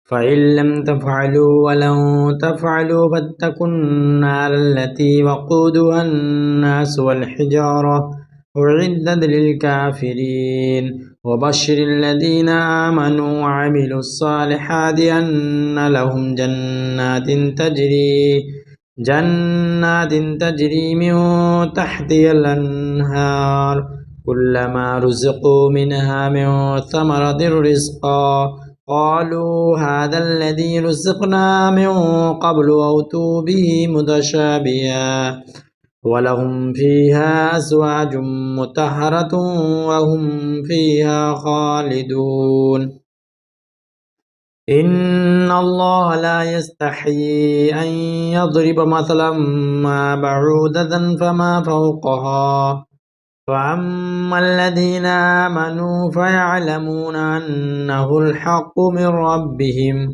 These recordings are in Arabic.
فإن لم تفعلوا ولن تفعلوا فاتقوا النار التي وقودها الناس والحجارة أعدت للكافرين وبشر الذين آمنوا وعملوا الصالحات أن لهم جنات تجري من تحتها الأنهار كلما رزقوا منها من ثمرة رزقا قالوا هذا الذي رزقنا من قبل وأتوا به متشابها ولهم فيها أزواج مطهرة وهم فيها خالدون إن الله لا يستحيي أن يضرب مثلا ما بعودة فما فوقها فأما الذين آمنوا فيعلمون أنه الحق من ربهم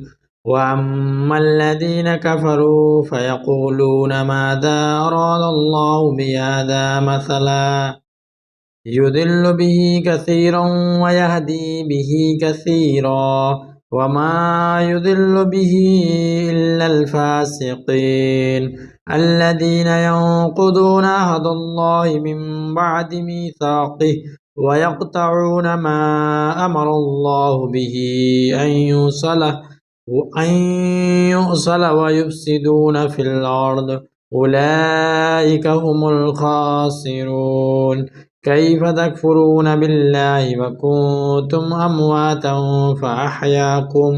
وأما الذين كفروا فيقولون ماذا أراد الله بهذا مثلا يضل به كثيرا ويهدي به كثيرا وما يضل به إلا الفاسقين الذين ينقضون عهد الله من بعد ميثاقه ويقطعون ما أمر الله به أن يوصل ويفسدون في الأرض أولئك هم الخاسرون كيف تكفرون بالله وكنتم أمواتا فأحياكم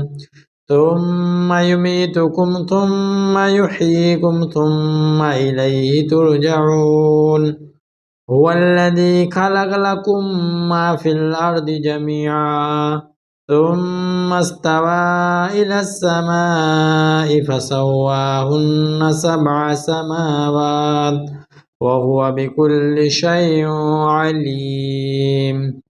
ثم يميتكم ثم يحييكم ثم إليه ترجعون هو الذي خلق لكم ما في الأرض جميعا ثم استوى إلى السماء فسواهن 7 سماوات وهو بكل شيء عليم